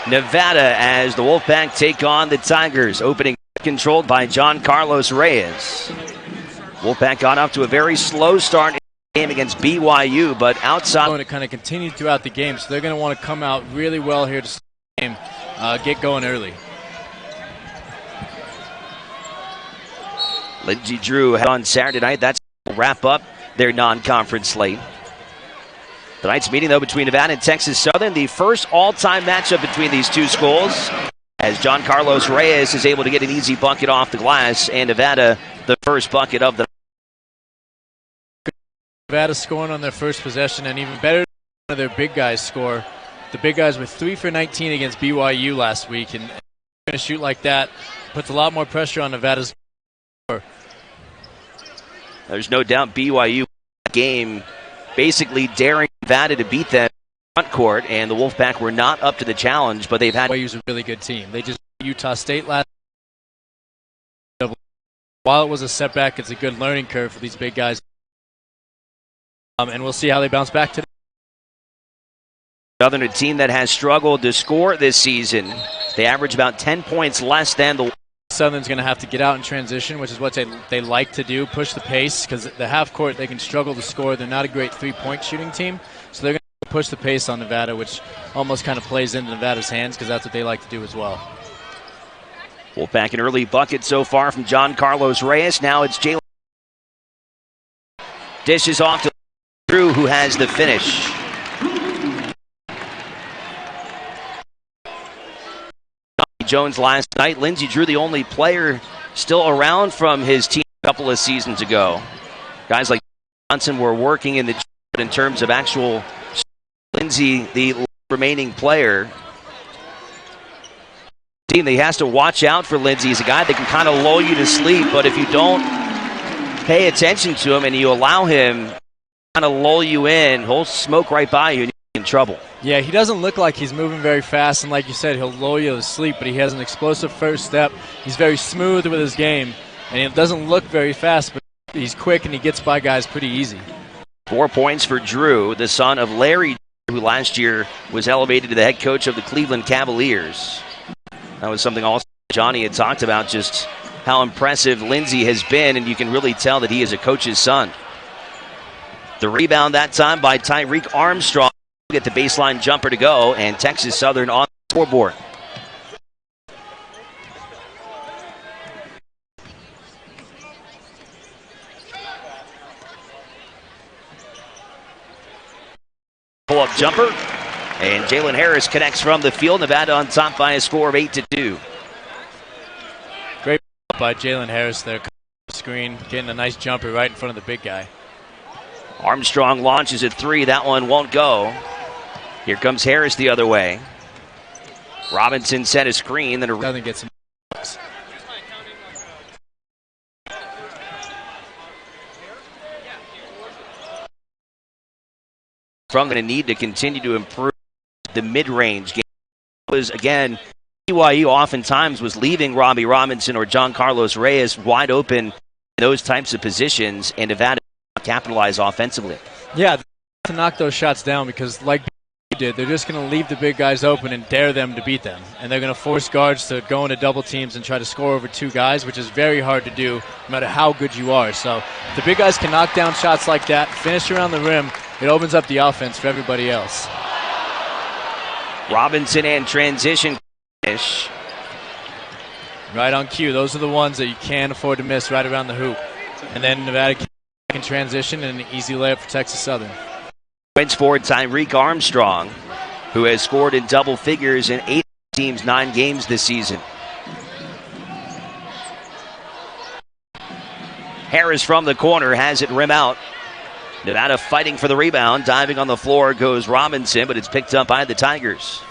Nevada as the Wolfpack take on the Tigers. Opening controlled by John Carlos Reyes. Wolfpack got off to a very slow start in the game against BYU, but outside. Going to kind of continue throughout the game, so they're going to want to come out really well here to start the game, get going early. Lindsey Drew on Saturday night. That's wrap up their non-conference slate. Tonight's meeting, though, between Nevada and Texas Southern, the first all-time matchup between these two schools, as John Carlos Reyes is able to get an easy bucket off the glass, and Nevada the first bucket of the. Nevada scoring on their first possession, and even better, one of their big guys score. The big guys were 3 for 19 against BYU last week, and going to shoot like that puts a lot more pressure on Nevada's score. There's no doubt BYU game basically daring Nevada to beat them front court, and the Wolfpack were not up to the challenge, but they've had. BYU's a really good team. They just beat Utah State last. While it was a setback, it's a good learning curve for these big guys, and we'll see how they bounce back today. Southern, a team that has struggled to score this season. They average about 10 points less than the. Southern's going to have to get out in transition, which is what they like to do, push the pace, because the half court they can struggle to score. They're not a great three-point shooting team, so they're going to push the pace on Nevada, which almost kind of plays into Nevada's hands because that's what they like to do as well. Wolfpack an early bucket so far from John Carlos Reyes. Now it's Jalen. Dishes off to Drew, who has the finish. Jones last night. Lindsey Drew, the only player still around from his team a couple of seasons ago. Guys like Johnson were working in the but in terms of actual Lindsey, the remaining player. Team, he has to watch out for Lindsey. He's a guy that can kind of lull you to sleep, but if you don't pay attention to him and you allow him to kind of lull you in, he'll smoke right by you and you're in trouble. Yeah, he doesn't look like he's moving very fast, and like you said, he'll lull you to sleep, but he has an explosive first step. He's very smooth with his game, and it doesn't look very fast, but he's quick and he gets by guys pretty easy. 4 points for Drew, the son of Larry, who last year was elevated to the head coach of the Cleveland Cavaliers. That was something also Johnny had talked about, just how impressive Lindsey has been, and you can really tell that he is a coach's son. The rebound that time by Tyreek Armstrong. Get the baseline jumper to go, and Texas Southern on the scoreboard. Pull-up jumper, and Jalen Harris connects from the field. Nevada on top by a score of 8-2. Great by Jalen Harris there. Screen, getting a nice jumper right in front of the big guy. Armstrong launches at 3. That one won't go. Here comes Harris the other way. Robinson set a screen. Then doesn't get some. From going to need to continue to improve the mid-range game. Was again, BYU oftentimes was leaving Robbie Robinson or John Carlos Reyes wide open in those types of positions, and Nevada capitalize offensively. Yeah, to knock those shots down, because like did, they're just going to leave the big guys open and dare them to beat them. And they're going to force guards to go into double teams and try to score over 2 guys, which is very hard to do no matter how good you are. So if the big guys can knock down shots like that, finish around the rim, it opens up the offense for everybody else. Robinson and transition finish. Right on cue. Those are the ones that you can't afford to miss right around the hoop. And then Nevada can transition and an easy layup for Texas Southern. Wins for Tyreek Armstrong, who has scored in double figures in 8 teams' 9 games this season. Harris from the corner has it rim out. Nevada fighting for the rebound. Diving on the floor goes Robinson, but it's picked up by the Tigers.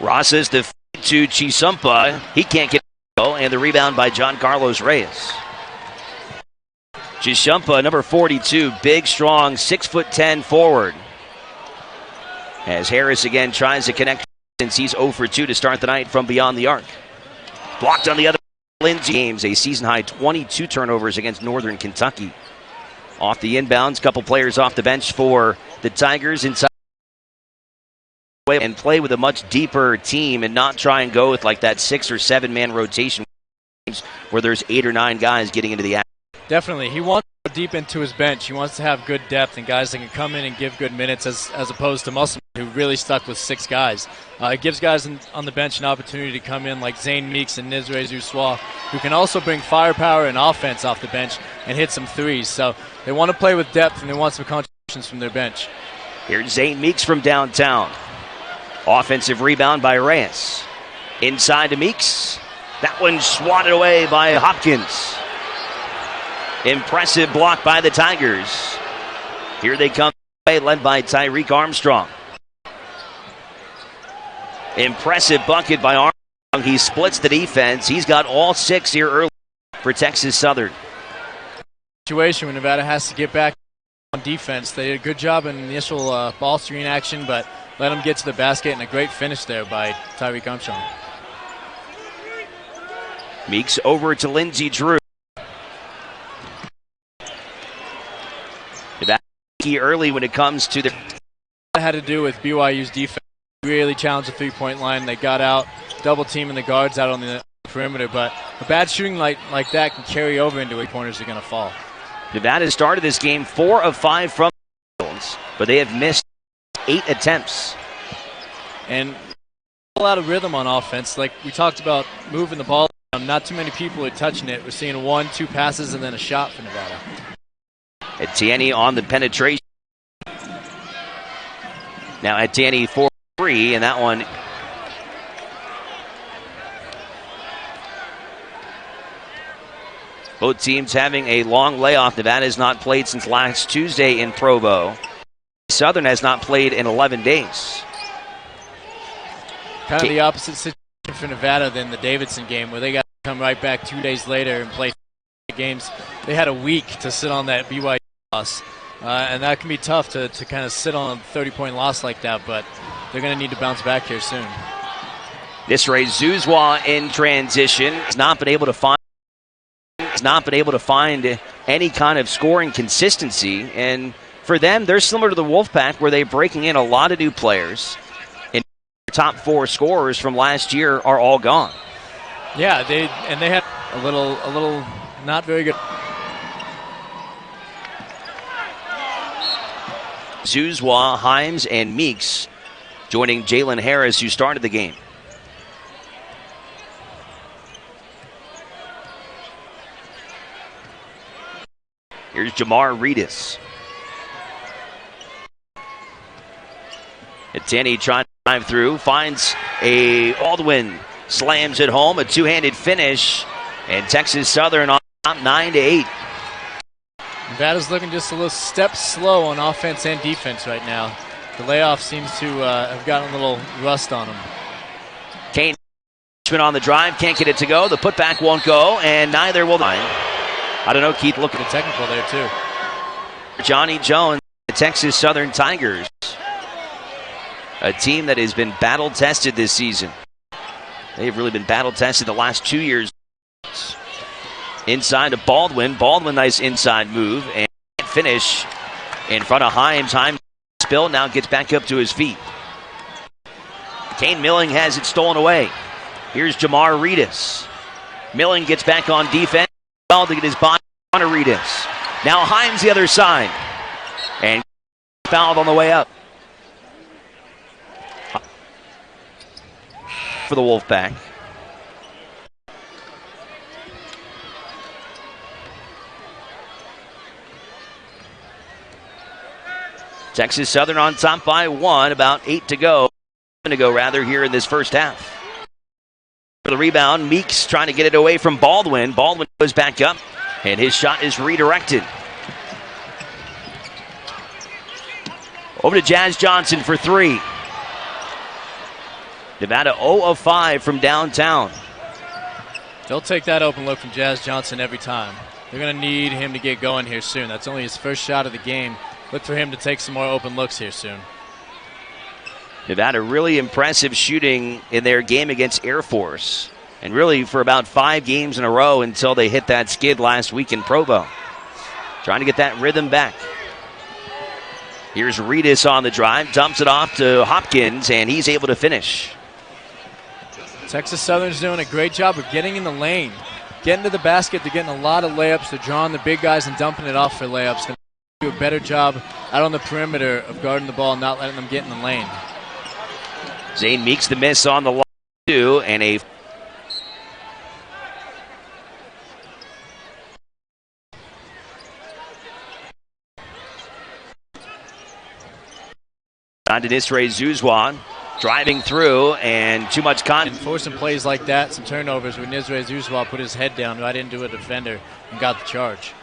Rosas the feed to Chisumpa. He can't get it, and the rebound by John Carlos Reyes. Chisumpa, number 42, big, strong, 6'10" forward. As Harris again tries to connect since he's 0 for 2 to start the night from beyond the arc. Blocked on the other Lindsay games, a season-high 22 turnovers against Northern Kentucky. Off the inbounds, couple players off the bench for the Tigers inside and play with a much deeper team and not try and go with like that 6 or 7 man rotation where there's 8 or 9 guys getting into the action. Definitely. He wants to go deep into his bench. He wants to have good depth and guys that can come in and give good minutes as opposed to Musselman, who really stuck with 6 guys. It gives guys on the bench an opportunity to come in like Zane Meeks and Nizre Zousois, who can also bring firepower and offense off the bench and hit some threes. So they want to play with depth and they want some contributions from their bench. Here's Zane Meeks from downtown. Offensive rebound by Reyes. Inside to Meeks. That one swatted away by Hopkins. Impressive block by the Tigers. Here they come, led by Tyreek Armstrong. Impressive bucket by Armstrong. He splits the defense. He's got all 6 here early for Texas Southern. Situation when Nevada has to get back on defense. They did a good job in the initial ball screen action, but let them get to the basket, and a great finish there by Tyreek Armstrong. Meeks over to Lindsey Drew. Key early when it comes to the. That had to do with BYU's defense. Really challenged the three-point line. They got out, double teaming the guards out on the perimeter, but a bad shooting like that can carry over into where corners are going to fall. Nevada started this game 4 of 5 from the field, but they have missed 8 attempts. And a lot of rhythm on offense. Like we talked about moving the ball around, not too many people are touching it. We're seeing 1, 2 passes and then a shot for Nevada. Etienne on the penetration. Now Etienne 4-3, and that one both teams having a long layoff. Nevada has not played since last Tuesday in Provo. Southern has not played in 11 days. Kind of the opposite situation for Nevada than the Davidson game, where they got to come right back 2 days later and play games. They had a week to sit on that BYU loss, and that can be tough to kind of sit on a 30-point loss like that, but they're going to need to bounce back here soon. Nizre Zousois in transition. Has not been able to find any kind of scoring consistency, and for them, they're similar to the Wolfpack, where they're breaking in a lot of new players. And top 4 scorers from last year are all gone. Yeah, they had a little not very good. Zousois, Himes, and Meeks joining Jalen Harris, who started the game. Here's Jamar Reedus. Etienne trying to drive through, finds a Baldwin, slams it home, a two-handed finish, and Texas Southern on top 9-8. Nevada's looking just a little step slow on offense and defense right now. The layoff seems to have gotten a little rust on them. Kane on the drive, can't get it to go. The putback won't go, and neither will. I don't know, Keith, look at the technical there too. Johnny Jones, the Texas Southern Tigers. A team that has been battle-tested this season. They've really been battle-tested the last 2 years. Inside to Baldwin. Baldwin, nice inside move, and finish in front of Himes. Himes spilled, now gets back up to his feet. Kane Milling has it stolen away. Here's Jamar Reedus. Milling gets back on defense. Well to get his body on Reedus. Now Himes the other side. And fouled on the way up. For the Wolfpack. Texas Southern on top by 1, about 8 to go. Here in this first half. For the rebound, Meeks trying to get it away from Baldwin. Baldwin goes back up, and his shot is redirected. Over to Jazz Johnson for 3. Nevada 0 of 5 from downtown. They'll take that open look from Jazz Johnson every time. They're going to need him to get going here soon. That's only his first shot of the game. Look for him to take some more open looks here soon. Nevada really impressive shooting in their game against Air Force. And really for about 5 games in a row until they hit that skid last week in Provo. Trying to get that rhythm back. Here's Reedus on the drive, dumps it off to Hopkins, and he's able to finish. Texas Southern's doing a great job of getting in the lane, getting to the basket. They're getting a lot of layups. They're drawing the big guys and dumping it off for layups. They do a better job out on the perimeter of guarding the ball and not letting them get in the lane. Zane Meeks the miss on the line, too, and a on to Nisre Zuzwa, driving through, and too much contact. Forcing plays like that, some turnovers when Nisre Zuzwa put his head down right into a defender and got the charge.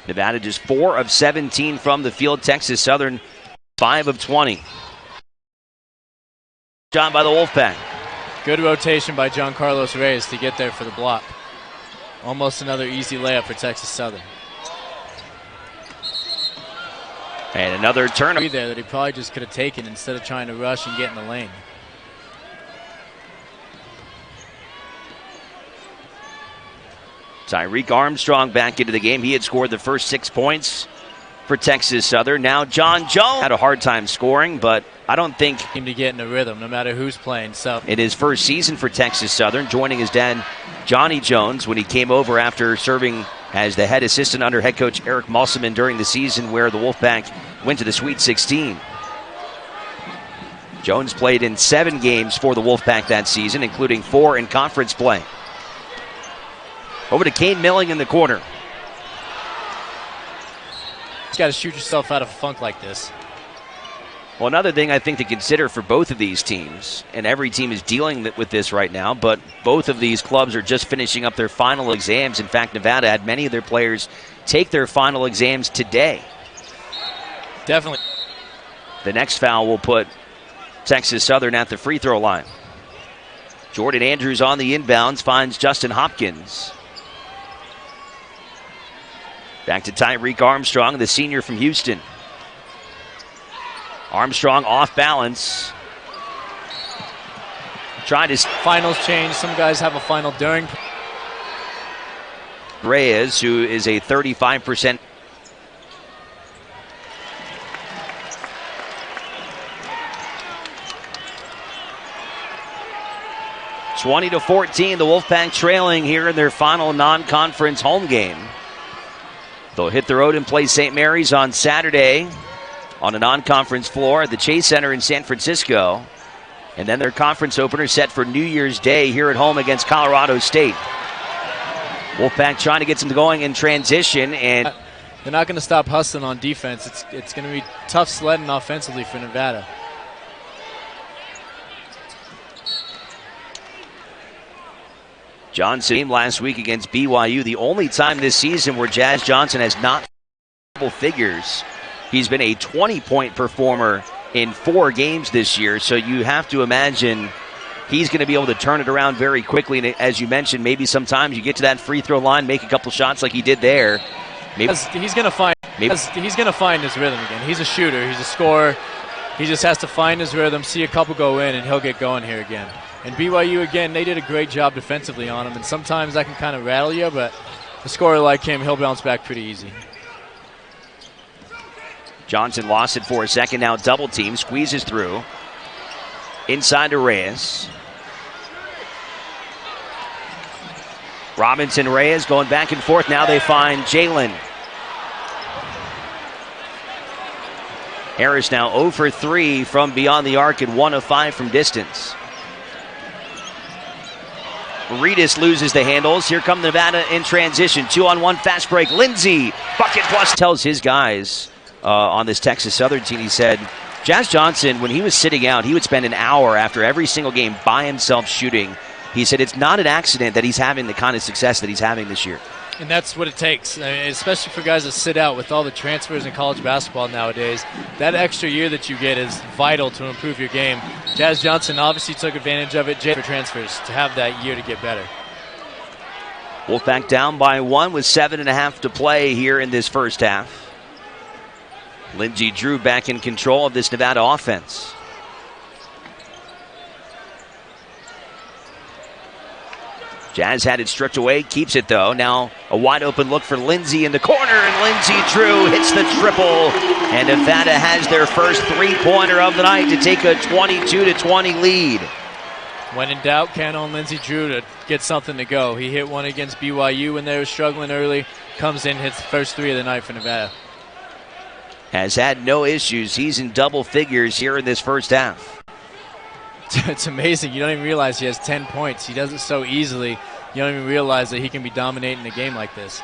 Nevada just 4 of 17 from the field. Texas Southern 5 of 20. Job by the Wolfpack. Good rotation by John Carlos Reyes to get there for the block. Almost another easy layup for Texas Southern. And another turnover there that he probably just could have taken instead of trying to rush and get in the lane. Tyreek Armstrong back into the game. He had scored the first 6 points for Texas Southern. Now John Jones had a hard time scoring, but I don't think him to get in a rhythm no matter who's playing. So in his first season for Texas Southern, joining his dad Johnny Jones when he came over after serving as the head assistant under head coach Eric Musselman during the season where the Wolfpack went to the Sweet 16. Jones played in 7 games for the Wolfpack that season, including 4 in conference play. Over to Kane Milling in the corner. You got to shoot yourself out of a funk like this. Well, another thing I think to consider for both of these teams, and every team is dealing with this right now, but both of these clubs are just finishing up their final exams. In fact, Nevada had many of their players take their final exams today. Definitely. The next foul will put Texas Southern at the free throw line. Jordan Andrews on the inbounds finds Justin Hopkins. Back to Tyreek Armstrong, the senior from Houston. Armstrong off balance. Trying to... Finals change. Some guys have a final during. Reyes, who is a 35%. (20-14), the Wolfpack trailing here in their final non-conference home game. They'll hit the road and play St. Mary's on Saturday on a non-conference floor at the Chase Center in San Francisco. And then their conference opener set for New Year's Day here at home against Colorado State. Wolfpack trying to get some going in transition, and they're not going to stop hustling on defense. It's going to be tough sledding offensively for Nevada. Johnson game last week against BYU, the only time this season where Jazz Johnson has not double figures. He's been a 20-point performer in 4 games this year, so you have to imagine he's going to be able to turn it around very quickly. And as you mentioned, maybe sometimes you get to that free throw line, make a couple shots like he did there. Maybe he's going to find his rhythm again. He's a shooter. He's a scorer. He just has to find his rhythm, see a couple go in, and he'll get going here again. And BYU, again, they did a great job defensively on him, and sometimes that can kind of rattle you, but a scorer like him, he'll bounce back pretty easy. Johnson lost it for a second, now double team, squeezes through. Inside to Reyes. Robinson, Reyes going back and forth. Now they find Jalen. Harris now 0 for 3 from beyond the arc and 1 of 5 from distance. Reedus loses the handles. Here come Nevada in transition. 2-on-1 fast break. Lindsey, bucket plus, tells his guys on this Texas Southern team, he said, Jazz Johnson, when he was sitting out, he would spend an hour after every single game by himself shooting. He said it's not an accident that he's having the kind of success that he's having this year. And that's what it takes, especially for guys that sit out with all the transfers in college basketball nowadays. That extra year that you get is vital to improve your game. Jazz Johnson obviously took advantage of it for transfers to have that year to get better. Wolfpack down by 1 with 7.5 to play here in this first half. Lindsey Drew back in control of this Nevada offense. Jazz had it stripped away, keeps it though. Now a wide open look for Lindsay in the corner, and Lindsay Drew hits the triple. And Nevada has their first three-pointer of the night to take a 22-20 lead. When in doubt, count on Lindsay Drew to get something to go. He hit one against BYU when they were struggling early. Comes in, hits the first three of the night for Nevada. Has had no issues. He's in double figures here in this first half. It's amazing. You don't even realize he has 10 points. He does it so easily. You don't even realize that he can be dominating a game like this.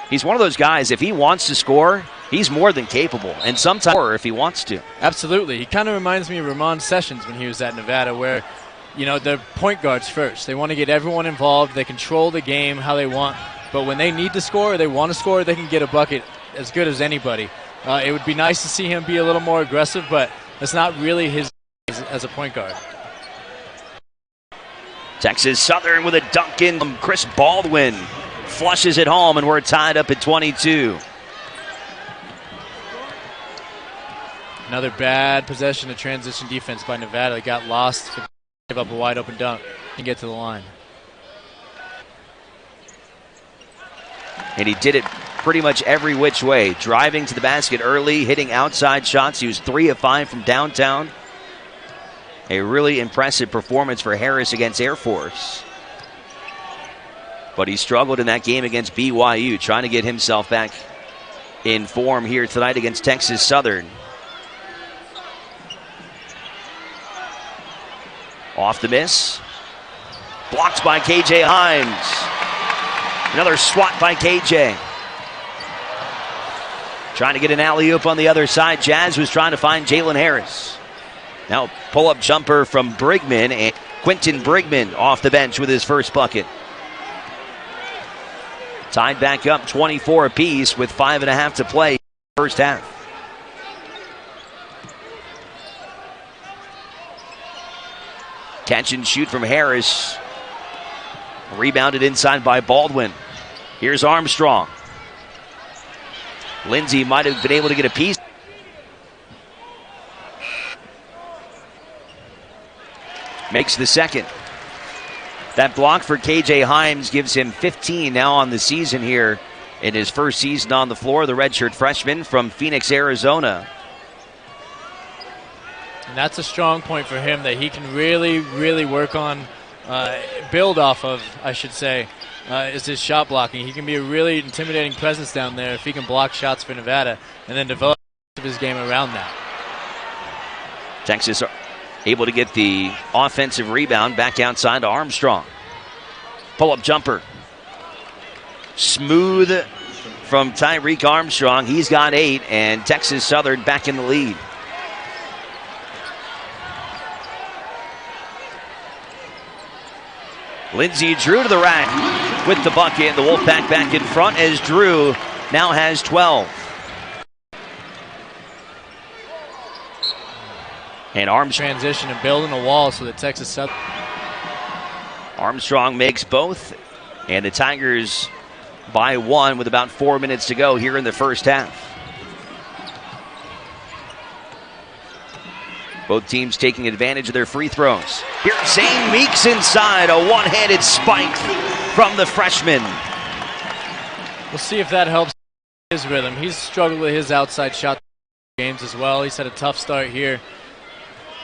He's one of those guys, if he wants to score, he's more than capable. And sometimes if he wants to. Absolutely. He kind of reminds me of Ramon Sessions when he was at Nevada, where, you know, they're point guards first. They want to get everyone involved. They control the game how they want. But when they need to score or they want to score, they can get a bucket as good as anybody. It would be nice to see him be a little more aggressive, but that's not really his as a point guard. Texas Southern with a dunk in from Chris Baldwin. Flushes it home, and we're tied up at 22. Another bad possession of transition defense by Nevada. They got lost to give up a wide open dunk and get to the line. And he did it pretty much every which way. Driving to the basket early, hitting outside shots. He was 3 of 5 from downtown. A really impressive performance for Harris against Air Force. But he struggled in that game against BYU, trying to get himself back in form here tonight against Texas Southern. Off the miss. Blocked by KJ Himes. Another swat by KJ. Trying to get an alley-oop on the other side. Jazz was trying to find Jalen Harris. Now pull-up jumper from Brigman, and Quentin Brigman off the bench with his first bucket. Tied back up 24 apiece with 5.5 to play first half. Catch and shoot from Harris. Rebounded inside by Baldwin. Here's Armstrong. Lindsay might have been able to get a piece. Makes the second. That block for KJ Himes gives him 15 now on the season here in his first season on the floor. The redshirt freshman from Phoenix, Arizona. And that's a strong point for him that he can really, really work on, build off of, I should say, is his shot blocking. He can be a really intimidating presence down there if he can block shots for Nevada and then develop his game around that. Texas able to get the offensive rebound back outside to Armstrong. Pull-up jumper. Smooth from Tyreek Armstrong. He's got 8, and Texas Southern back in the lead. Lindsay Drew to the rack with the bucket. The Wolfpack back in front as Drew now has 12. And Armstrong transition and building a wall so that Texas Southern. Armstrong makes both, and the Tigers by 1 with about 4 minutes to go here in the first half. Both teams taking advantage of their free throws. Here's Zane Meeks inside, a one-handed spike from the freshman. We'll see if that helps his rhythm. He's struggled with his outside shot games as well. He's had a tough start here.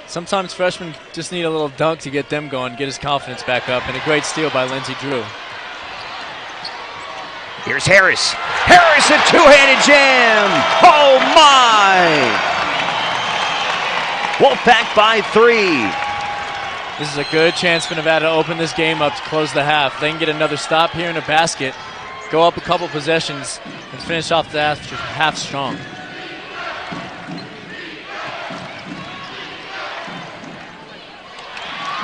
Sometimes freshmen just need a little dunk to get them going, get his confidence back up, and a great steal by Lindsay Drew. Here's Harris. Harris, a two-handed jam. Oh, my. Wolfpack by 3. This is a good chance for Nevada to open this game up to close the half. They can get another stop here in a basket, go up a couple possessions, and finish off the half strong.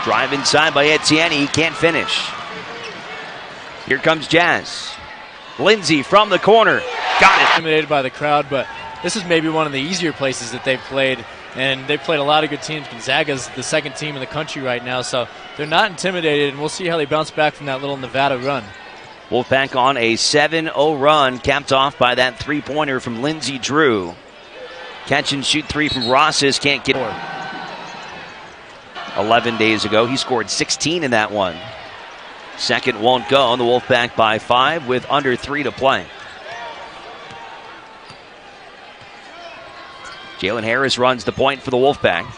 Drive inside by Etienne. He can't finish. Here comes Jazz. Lindsay from the corner. Got it. Intimidated by the crowd, but this is maybe one of the easier places that they've played. And they've played a lot of good teams. Gonzaga's the second team in the country right now, so they're not intimidated, and we'll see how they bounce back from that little Nevada run. Wolfpack on a 7-0 run, capped off by that three-pointer from Lindsay Drew. Catch and shoot 3 from Rosses. Can't get it. 11 days ago, he scored 16 in that one. Second won't go, and the Wolfpack by 5 with under 3 to play. Jalen Harris runs the point for the Wolfpack.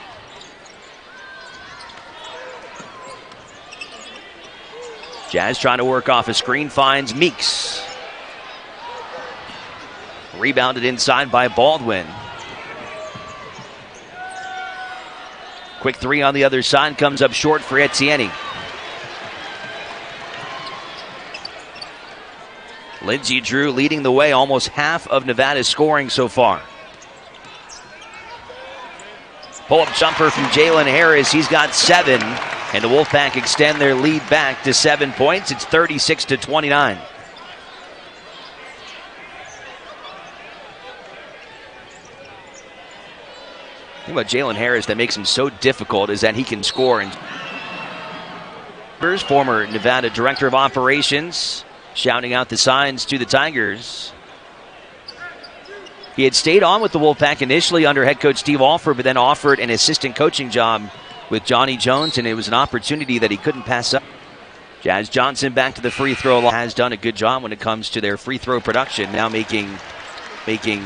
Jazz trying to work off a screen, finds Meeks. Rebounded inside by Baldwin. Quick three on the other side, comes up short for Etienne. Lindsey Drew leading the way, almost half of Nevada's scoring so far. Pull-up jumper from Jalen Harris. He's got 7, and the Wolfpack extend their lead back to 7 points. It's 36-29. The thing about Jalen Harris that makes him so difficult is that he can score. And former Nevada Director of Operations shouting out the signs to the Tigers. He had stayed on with the Wolfpack initially under head coach Steve Alford, but then offered an assistant coaching job with Johnny Jones, and it was an opportunity that he couldn't pass up. Jazz Johnson back to the free throw line. Has done a good job when it comes to their free throw production, now making 13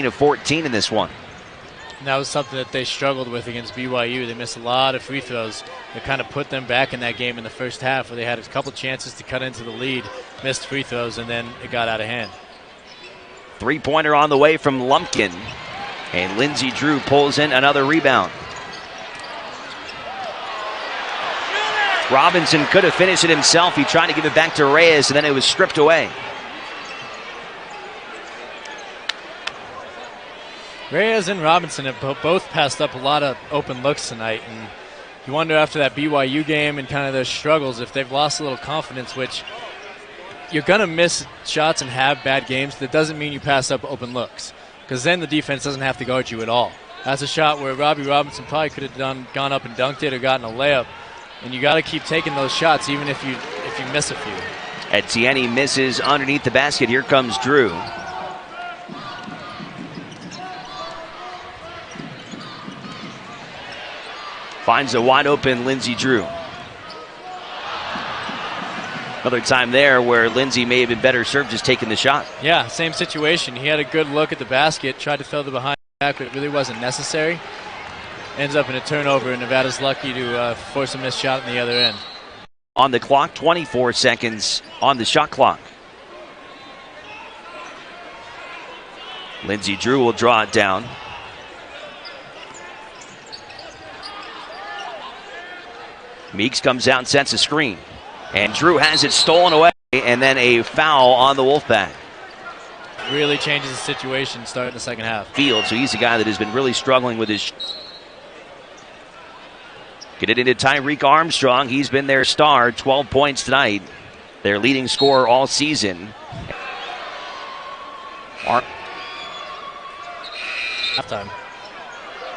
of 14 in this one. And that was something that they struggled with against BYU. They missed a lot of free throws that kind of put them back in that game in the first half, where they had a couple chances to cut into the lead, missed free throws, and then it got out of hand. Three-pointer on the way from Lumpkin. And Lindsey Drew pulls in another rebound. Robinson could have finished it himself. He tried to give it back to Reyes, and then it was stripped away. Reyes and Robinson have both passed up a lot of open looks tonight, and you wonder after that BYU game and kind of their struggles if they've lost a little confidence, which you're going to miss shots and have bad games. That doesn't mean you pass up open looks, because then the defense doesn't have to guard you at all. That's a shot where Robbie Robinson probably could have gone up and dunked it or gotten a layup, and you got to keep taking those shots even if you miss a few. Etienne misses underneath the basket. Here comes Drew. Finds a wide open Lindsey Drew. Another time there where Lindsey may have been better served just taking the shot. Yeah, same situation. He had a good look at the basket, tried to throw the behind back, but it really wasn't necessary. Ends up in a turnover, and Nevada's lucky to force a missed shot on the other end. On the clock, 24 seconds on the shot clock. Lindsey Drew will draw it down. Meeks comes out and sets a screen. And Drew has it stolen away, and then a foul on the Wolfpack. Really changes the situation starting the second half. Field, so he's a guy that has been really struggling with his. Get it into Tyreek Armstrong. He's been their star, 12 points tonight. Their leading scorer all season. Halftime.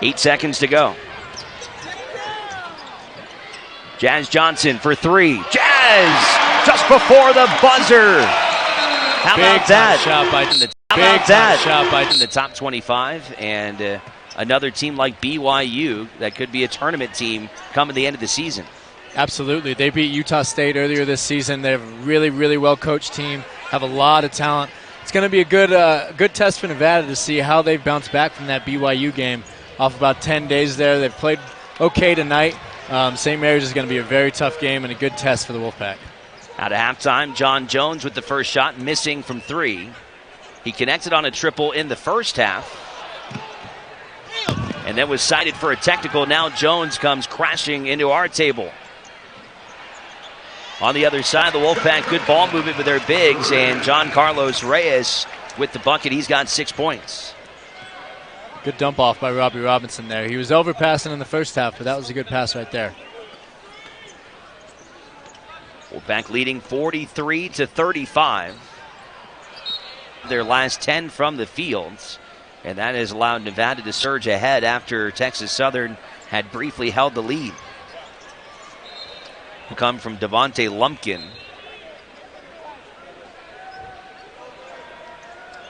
8 seconds to go. Jazz Johnson for 3. Jazz just before the buzzer. How about that? Shot by In the top 25, and another team like BYU that could be a tournament team come at the end of the season. Absolutely. They beat Utah State earlier this season. They're a really, really well-coached team, have a lot of talent. It's going to be a good test for Nevada to see how they've bounced back from that BYU game off about 10 days there. They've played okay tonight. St. Mary's is going to be a very tough game and a good test for the Wolfpack. Out of halftime, John Jones with the first shot, missing from 3. He connected on a triple in the first half, and then was cited for a technical. Now Jones comes crashing into our table. On the other side, the Wolfpack, good ball movement with their bigs, and John Carlos Reyes with the bucket. He's got 6 points. Good dump off by Robbie Robinson there. He was overpassing in the first half, but that was a good pass right there. Wolfpack leading 43-35. Their last 10 from the fields, and that has allowed Nevada to surge ahead after Texas Southern had briefly held the lead. Will come from Devontae Lumpkin.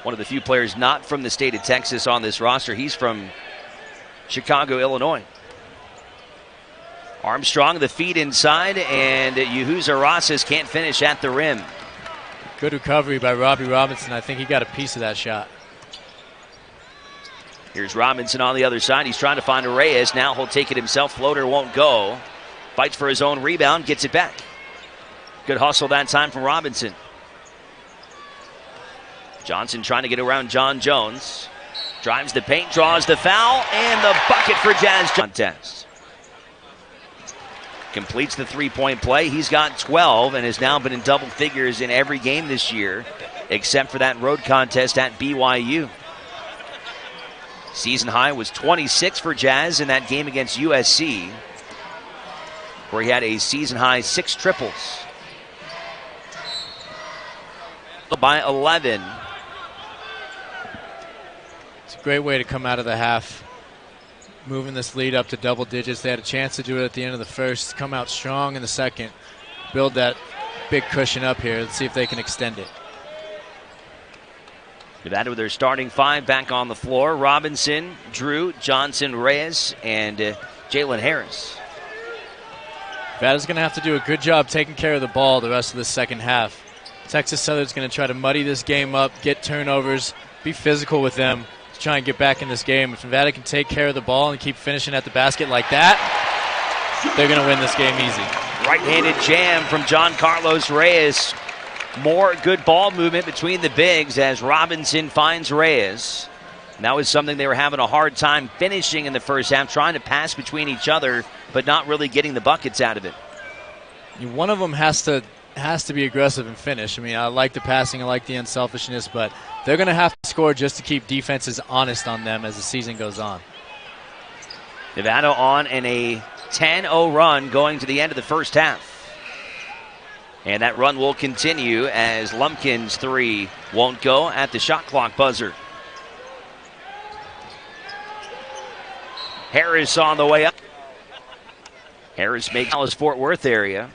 One of the few players not from the state of Texas on this roster. He's from Chicago, Illinois. Armstrong, the feed inside, and Yehuza Rosas can't finish at the rim. Good recovery by Robbie Robinson. I think he got a piece of that shot. Here's Robinson on the other side. He's trying to find Reyes. Now he'll take it himself. Floater won't go. Fights for his own rebound, gets it back. Good hustle that time from Robinson. Johnson trying to get around John Jones. Drives the paint, draws the foul, and the bucket for Jazz contest. Completes the three-point play. He's got 12 and has now been in double figures in every game this year, except for that road contest at BYU. Season high was 26 for Jazz in that game against USC, where he had a season high 6 triples. By 11. It's a great way to come out of the half, moving this lead up to double digits. They had a chance to do it at the end of the first, come out strong in the second, build that big cushion up here. Let's see if they can extend it. Nevada with their starting 5 back on the floor. Robinson, Drew, Johnson, Reyes, and Jalen Harris. Nevada's going to have to do a good job taking care of the ball the rest of the second half. Texas Southern's going to try to muddy this game up, get turnovers, be physical with them to try and get back in this game. If Nevada can take care of the ball and keep finishing at the basket like that, they're going to win this game easy. Right-handed jam from John Carlos Reyes. More good ball movement between the bigs as Robinson finds Reyes. And that was something they were having a hard time finishing in the first half, trying to pass between each other, but not really getting the buckets out of it. One of them has to be aggressive and finish. I mean, I like the passing, I like the unselfishness, but they're going to have to score just to keep defenses honest on them as the season goes on. Nevada on in a 10-0 run going to the end of the first half. And that run will continue as Lumpkin's 3 won't go at the shot clock buzzer. Harris on the way up. Harris makes Dallas Fort Worth area.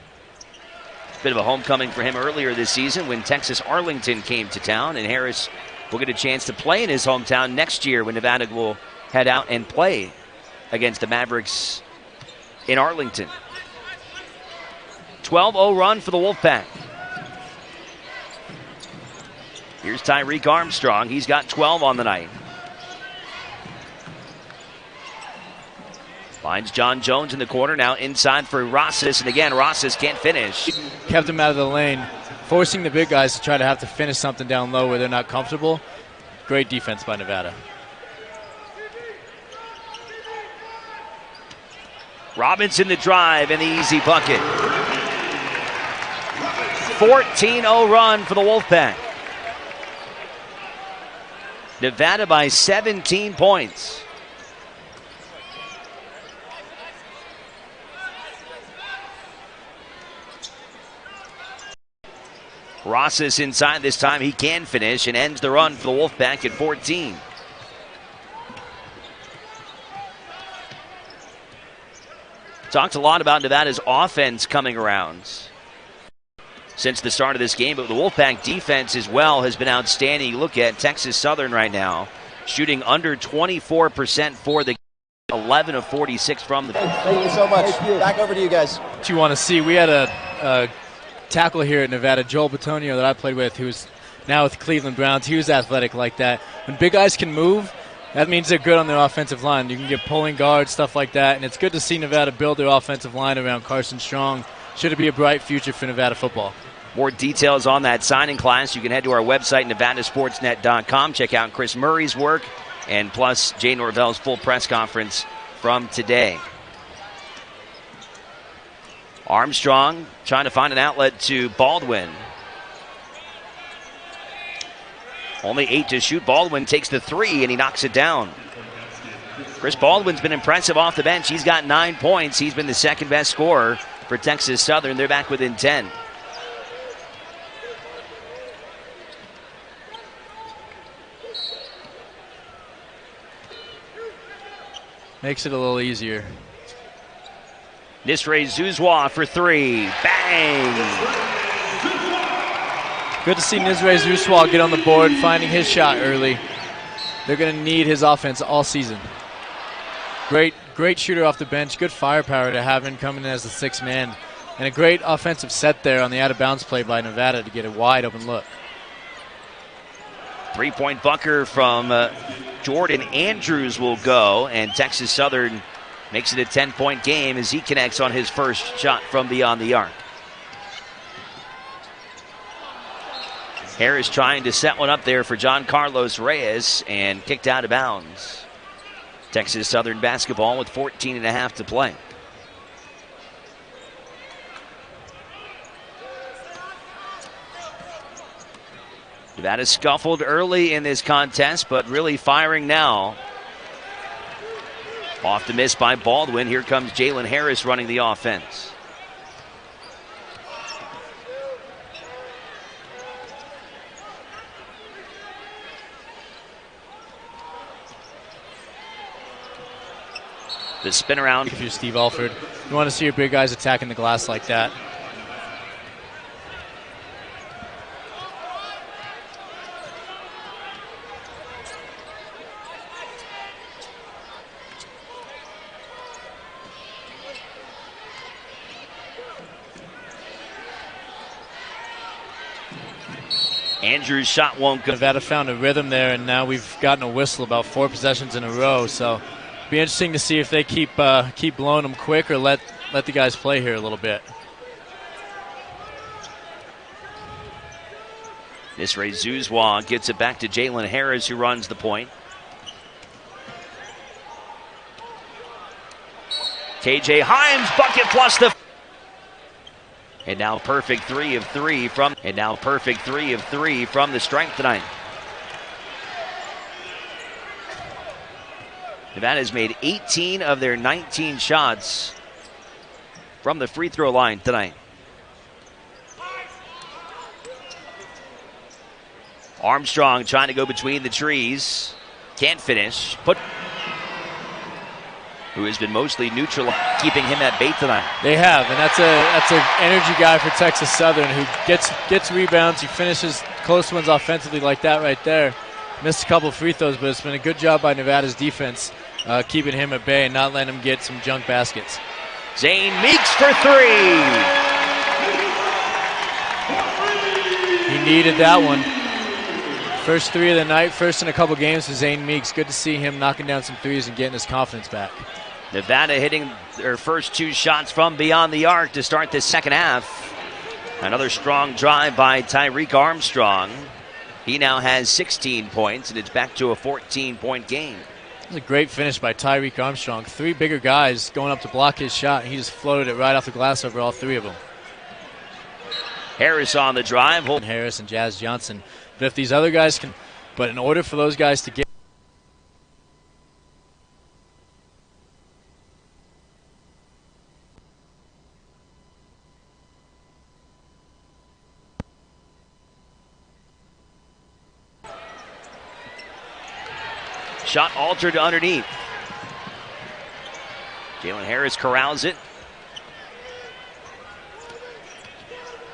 Bit of a homecoming for him earlier this season when Texas Arlington came to town, and Harris will get a chance to play in his hometown next year when Nevada will head out and play against the Mavericks in Arlington. 12-0 run for the Wolfpack. Here's Tyreek Armstrong. He's got 12 on the night. Finds John Jones in the corner, now inside for Rosas, and again, Rosas can't finish. Kept him out of the lane, forcing the big guys to try to have to finish something down low where they're not comfortable. Great defense by Nevada. Robinson the drive and the easy bucket. 14-0 run for the Wolfpack. Nevada by 17 points. Rosas inside this time. He can finish and ends the run for the Wolfpack at 14. Talked a lot about Nevada's offense coming around since the start of this game, but the Wolfpack defense as well has been outstanding. You look at Texas Southern right now, shooting under 24% for the 11 of 46 from the. Thank you so much. Back over to you guys. What you want to see, we had a tackle here at Nevada, Joel Batonio, that I played with, who's now with Cleveland Browns. He was athletic like that. When big guys can move, that means they're good on their offensive line. You can get pulling guards, stuff like that, and it's good to see Nevada build their offensive line around Carson Strong. Should it be a bright future for Nevada football? More details on that signing class, you can head to our website, nevadasportsnet.com. Check out Chris Murray's work, and plus Jay Norvell's full press conference from today. Armstrong trying to find an outlet to Baldwin. Only 8 to shoot. Baldwin takes the 3 and he knocks it down. Chris Baldwin's been impressive off the bench. He's got 9 points. He's been the second best scorer for Texas Southern. They're back within 10. Makes it a little easier. Nisre Zuzwa for 3. Bang! Good to see Nisre Zuzwa get on the board, finding his shot early. They're going to need his offense all season. Great great shooter off the bench, good firepower to have him coming in as the sixth man, and a great offensive set there on the out-of-bounds play by Nevada to get a wide-open look. Three-point bunker from Jordan Andrews will go, and Texas Southern makes it a 10-point game as he connects on his first shot from beyond the arc. Harris trying to set one up there for John Carlos Reyes and kicked out of bounds. Texas Southern basketball with 14.5 to play. Nevada scuffled early in this contest, but really firing now. Off the miss by Baldwin. Here comes Jalen Harris running the offense. The spin around. If you're Steve Alford, you want to see your big guys attacking the glass like that. Andrews' shot won't go. Nevada found a rhythm there, and now we've gotten a whistle about 4 possessions in a row. So be interesting to see if they keep blowing them quick or let the guys play here a little bit. Nisray Zuzwa gets it back to Jalen Harris, who runs the point. KJ Himes bucket plus the. And now perfect 3 of 3 from the strength tonight. Nevada's made 18 of their 19 shots from the free throw line tonight. Armstrong trying to go between the trees. Can't finish. Who has been mostly neutral, keeping him at bay tonight. They have, and that's an energy guy for Texas Southern who gets rebounds. He finishes close ones offensively like that right there. Missed a couple free throws, but it's been a good job by Nevada's defense keeping him at bay and not letting him get some junk baskets. Zane Meeks for 3. He needed that one. First 3 of the night, first in a couple games for Zane Meeks. Good to see him knocking down some threes and getting his confidence back. Nevada hitting their first 2 shots from beyond the arc to start this second half. Another strong drive by Tyreek Armstrong. He now has 16 points, and it's back to a 14-point game. It was a great finish by Tyreek Armstrong. 3 bigger guys going up to block his shot, and he just floated it right off the glass over all 3 of them. Harris on the drive. Harris and Jazz Johnson. But if these other guys can, but in order for those guys to get shot altered underneath. Jalen Harris corrals it.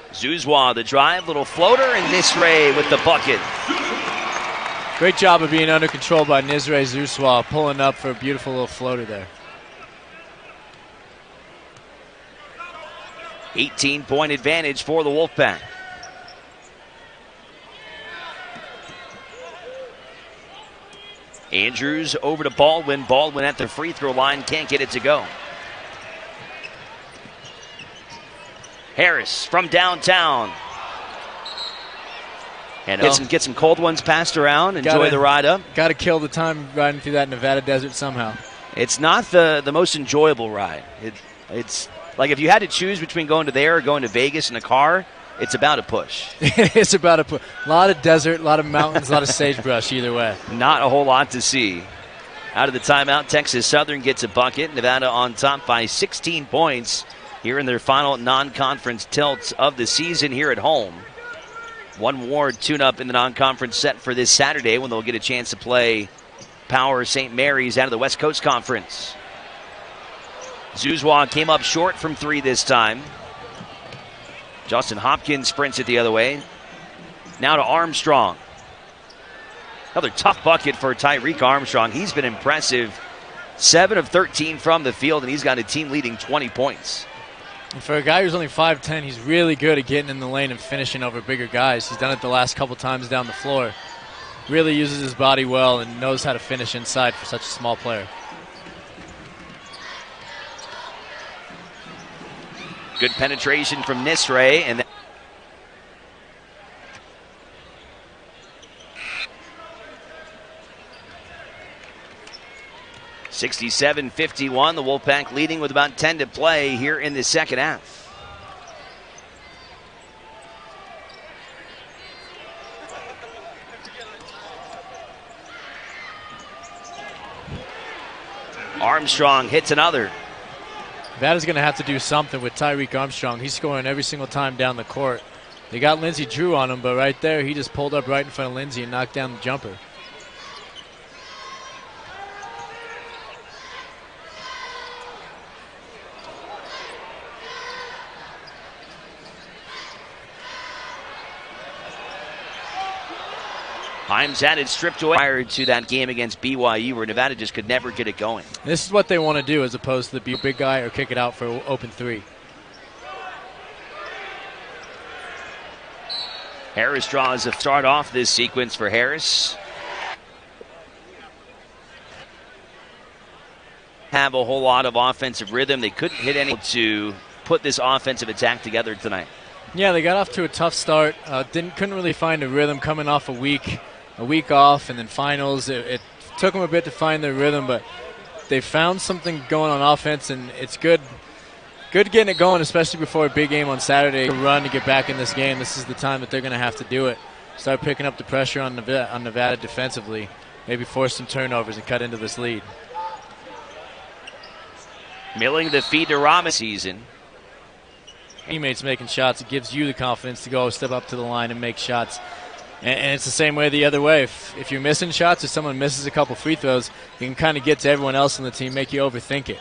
Zuzwa the drive, little floater, and Nisray with the bucket. Great job of being under control by Nisray Zuzwa, pulling up for a beautiful little floater there. 18-point advantage for the Wolfpack. Andrews over to Baldwin. Baldwin at the free throw line, can't get it to go. Harris from downtown. And get some cold ones passed around. Enjoy the ride up. Got to kill the time riding through that Nevada desert somehow. It's not the most enjoyable ride. It's like if you had to choose between going to there or going to Vegas in a car, it's about a push. It's about a push. A lot of desert, a lot of mountains, a lot of sagebrush either way. Not a whole lot to see. Out of the timeout, Texas Southern gets a bucket. Nevada on top by 16 points here in their final non-conference tilts of the season here at home. One more tune-up in the non-conference set for this Saturday when they'll get a chance to play Power St. Mary's out of the West Coast Conference. Zuzwa came up short from 3 this time. Justin Hopkins sprints it the other way. Now to Armstrong. Another tough bucket for Tyreek Armstrong. He's been impressive 7 of 13 from the field, and he's got a team-leading 20 points. And for a guy who's only 5'10", he's really good at getting in the lane and finishing over bigger guys. He's done it the last couple times down the floor. Really uses his body well and knows how to finish inside for such a small player. Good penetration from Nisray, and 67-51, the Wolfpack leading with about 10 to play here in the second half. Armstrong hits another. Nevada's going to have to do something with Tyreek Armstrong. He's scoring every single time down the court. They got Lindsey Drew on him, but right there, he just pulled up right in front of Lindsey and knocked down the jumper. Himes had it stripped away prior to that game against BYU where Nevada just could never get it going. This is what they want to do as opposed to be a big guy or kick it out for open three. Harris draws a start off this sequence for Harris. Have a whole lot of offensive rhythm. They couldn't hit any to put this offensive attack together tonight. Yeah, they got off to a tough start. Couldn't really find a rhythm coming off a week off, and then finals. It took them a bit to find their rhythm, but they found something going on offense, and it's good getting it going, especially before a big game on Saturday. Run to get back in this game. This is the time that they're going to have to do it. Start picking up the pressure on Nevada defensively. Maybe force some turnovers and cut into this lead. Milling the feed to Ramos season. Teammates making shots, it gives you the confidence to go step up to the line and make shots. And it's the same way the other way. If you're missing shots or someone misses a couple free throws, you can kind of get to everyone else on the team, make you overthink it.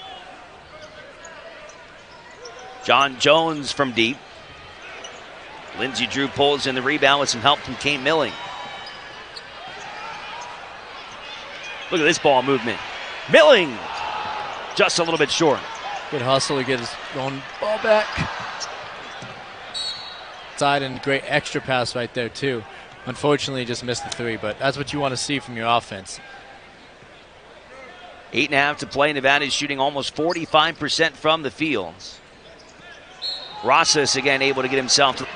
John Jones from deep. Lindsey Drew pulls in the rebound with some help from Kane Milling. Look at this ball movement. Milling just a little bit short. Good hustle to get his own ball back. Side and great extra pass right there too. Unfortunately, just missed the three, but that's what you want to see from your offense. 8.5 to play. Nevada is shooting almost 45% from the fields. Rosas again able to get himself to.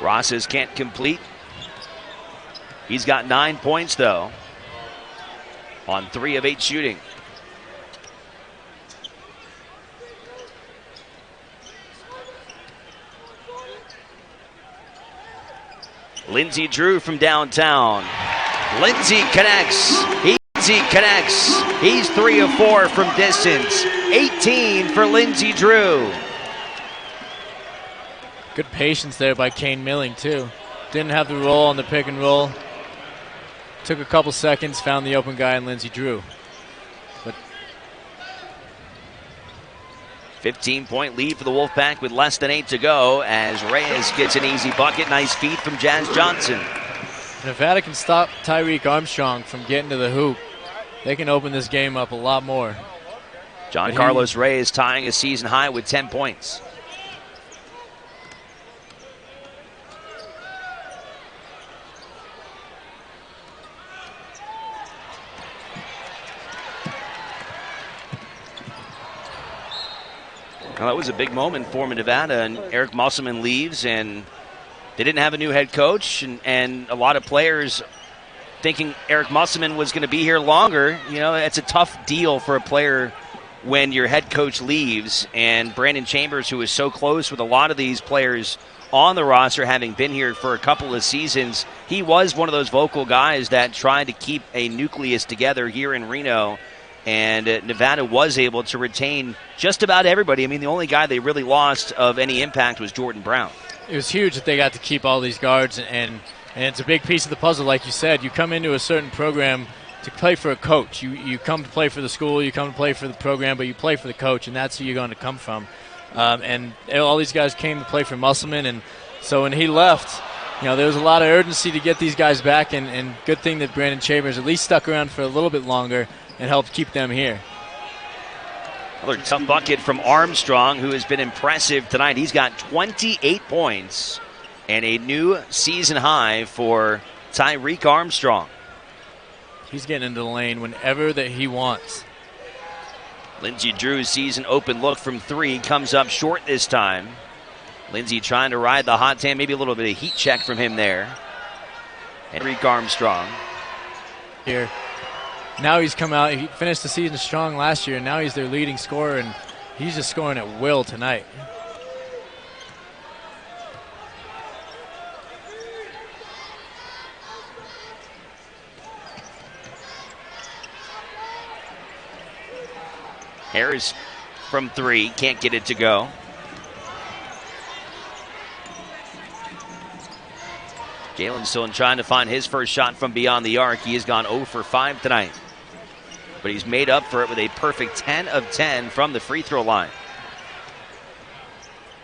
Rosas can't complete. He's got 9 points though on 3 of 8 shooting. Lindsey Drew from downtown. Lindsey connects. He's 3 of 4 from distance. 18 for Lindsey Drew. Good patience there by Kane Milling too. Didn't have the roll on the pick and roll. Took a couple seconds, found the open guy in Lindsey Drew. But 15-point lead for the Wolfpack with less than 8 to go as Reyes gets an easy bucket. Nice feed from Jazz Johnson. Nevada can stop Tyreek Armstrong from getting to the hoop. They can open this game up a lot more. John Carlos Reyes tying a season high with 10 points. Well, that was a big moment for Nevada, and Eric Musselman leaves, and they didn't have a new head coach, and a lot of players thinking Eric Musselman was going to be here longer. You know, it's a tough deal for a player when your head coach leaves, and Brandon Chambers, who is so close with a lot of these players on the roster, having been here for a couple of seasons, he was one of those vocal guys that tried to keep a nucleus together here in Reno. And Nevada was able to retain just about everybody. I mean, the only guy they really lost of any impact was Jordan Brown. It was huge that they got to keep all these guards, and it's a big piece of the puzzle. Like you said, you come into a certain program to play for a coach. You come to play for the school, you come to play for the program, but you play for the coach, and that's who you're going to come from. And all these guys came to play for Musselman, and so when he left, You know, there was a lot of urgency to get these guys back, and good thing that Brandon Chambers at least stuck around for a little bit longer and helped keep them here. Another tough bucket from Armstrong, who has been impressive tonight. He's got 28 points and a new season high for Tyreek Armstrong. He's getting into the lane whenever that he wants. Lindsey Drew sees an open look from three, comes up short this time. Lindsey trying to ride the hot hand, maybe a little bit of heat check from him there. Tyreek Armstrong. Here. Now he's come out, he finished the season strong last year, and now he's their leading scorer, and he's just scoring at will tonight. Harris from three, can't get it to go. Jalen still trying to find his first shot from beyond the arc. He has gone 0 for 5 tonight. But he's made up for it with a perfect 10 of 10 from the free throw line.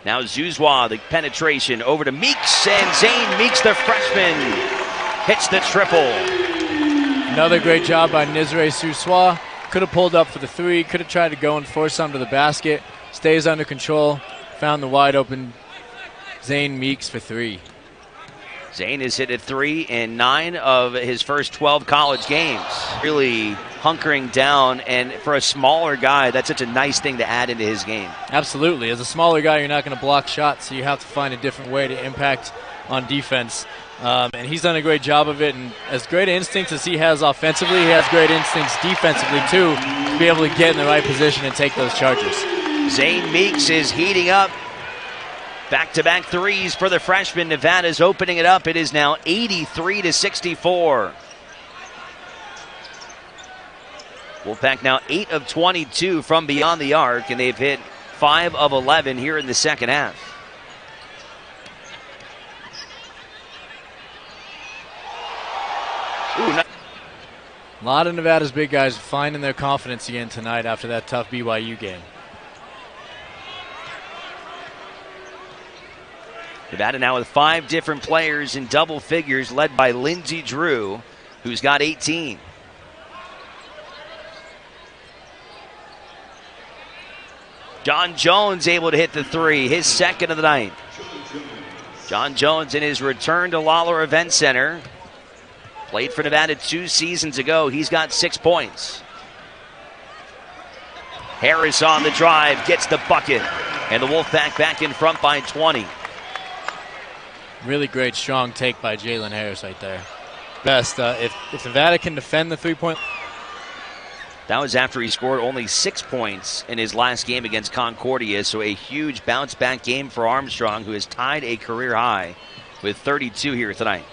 Now Zuzwa, the penetration over to Meeks, and Zane Meeks, the freshman, hits the triple. Another great job by Nizre Zuzwa. Could have pulled up for the three, could have tried to go and force some to the basket. Stays under control, found the wide open Zane Meeks for three. Zane has hit a 3 in 9 of his first 12 college games. Really hunkering down, and for a smaller guy, that's such a nice thing to add into his game. Absolutely. As a smaller guy, you're not going to block shots, so you have to find a different way to impact on defense. And he's done a great job of it, and as great instincts as he has offensively, he has great instincts defensively, too, to be able to get in the right position and take those charges. Zane Meeks is heating up. Back-to-back threes for the freshman. Nevada's opening it up. It is now 83-64. Wolfpack now 8 of 22 from beyond the arc, and they've hit 5 of 11 here in the second half. A lot of Nevada's big guys finding their confidence again tonight after that tough BYU game. Nevada now with 5 different players in double figures, led by Lindsey Drew, who's got 18. John Jones able to hit the 3, his second of the night. John Jones in his return to Lawler Event Center. Played for Nevada 2 seasons ago. He's got 6 points. Harris on the drive, gets the bucket, and the Wolfpack back in front by 20. Really great, strong take by Jalen Harris right there. Best. If Nevada can defend the three-point. That was after he scored only 6 points in his last game against Concordia, so a huge bounce-back game for Armstrong, who has tied a career high with 32 here tonight.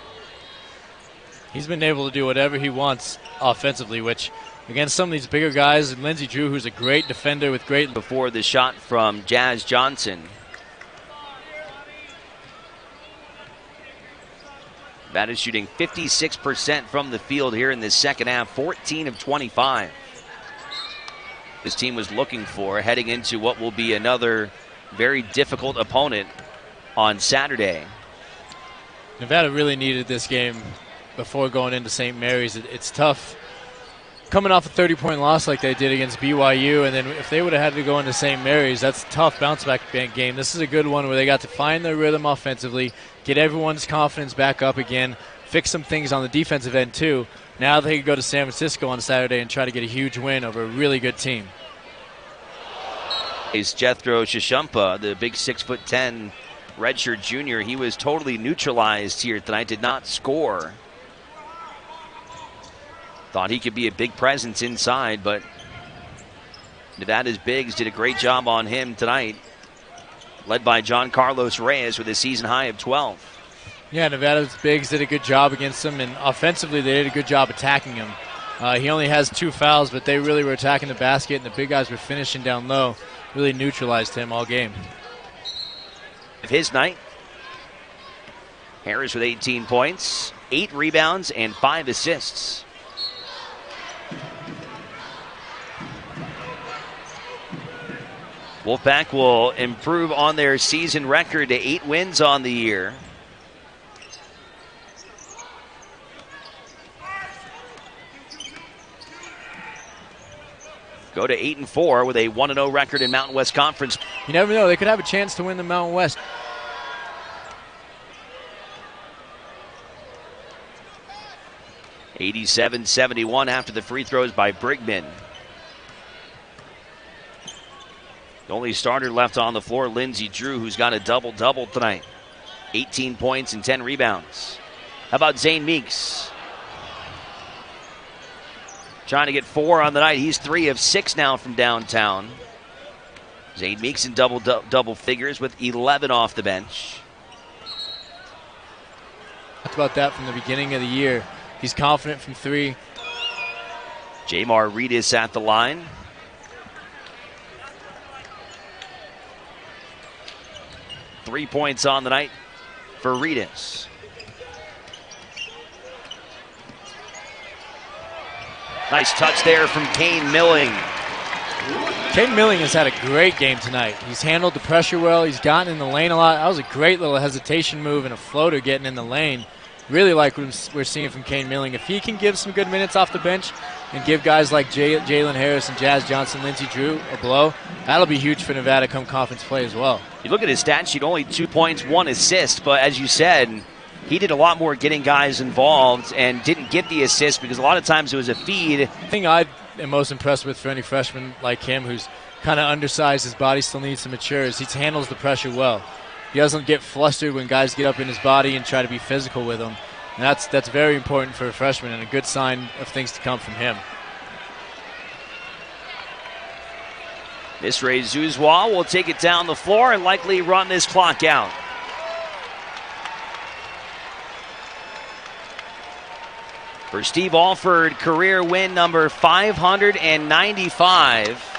He's been able to do whatever he wants offensively, which, against some of these bigger guys, and Lindsey Drew, who's a great defender with great... Before the shot from Jazz Johnson. Nevada shooting 56% from the field here in this second half, 14 of 25. This team was looking for heading into what will be another very difficult opponent on Saturday. Nevada really needed this game before going into St. Mary's. It's tough coming off a 30-point loss like they did against BYU, and then if they would have had to go into St. Mary's, that's a tough bounce-back game. This is a good one where they got to find their rhythm offensively, get everyone's confidence back up again, fix some things on the defensive end too. Now they can go to San Francisco on Saturday and try to get a huge win over a really good team. Is Jethro Shishumpa, the big 6'10" redshirt junior. He was totally neutralized here tonight, did not score. Thought he could be a big presence inside, but Nevada's bigs did a great job on him tonight, led by John Carlos Reyes with a season high of 12. Yeah, Nevada's bigs did a good job against him, and offensively they did a good job attacking him. He only has 2 fouls, but they really were attacking the basket, and the big guys were finishing down low. Really neutralized him all game. His night. Harris with 18 points, 8 rebounds, and 5 assists. Wolfpack will improve on their season record to 8 wins on the year. go to 8-4 with a 1-0 record in Mountain West Conference. You never know. They could have a chance to win the Mountain West. (87-71) after the free throws by Brigman. The only starter left on the floor, Lindsey Drew, who's got a double-double tonight. 18 points and 10 rebounds. How about Zane Meeks? Trying to get 4 on the night. He's 3 of 6 now from downtown. Zane Meeks in double figures with 11 off the bench. Talked about that from the beginning of the year. He's confident from 3. Jamar Reedus at the line. Three points on the night for Reedus. Nice touch there from Kane Milling. Kane Milling has had a great game tonight. He's handled the pressure well. He's gotten in the lane a lot. That was a great little hesitation move and a floater getting in the lane. Really like what we're seeing from Kane Milling. If he can give some good minutes off the bench and give guys like Jalen Harris and Jazz Johnson, Lindsey Drew a blow, that'll be huge for Nevada come conference play as well. You look at his stat sheet, only 2 points, 1 assist, but as you said, he did a lot more getting guys involved and didn't get the assist because a lot of times it was a feed. The thing I am most impressed with for any freshman like him who's kind of undersized, his body still needs to mature, is he handles the pressure well. He doesn't get flustered when guys get up in his body and try to be physical with him. And that's very important for a freshman and a good sign of things to come from him. Misray Zuzwa will take it down the floor and likely run this clock out. For Steve Alford, career win number 595.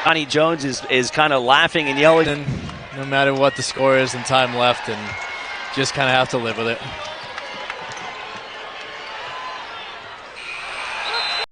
Johnny Jones is kind of laughing and yelling. And no matter what the score is and time left, and just kind of have to live with it.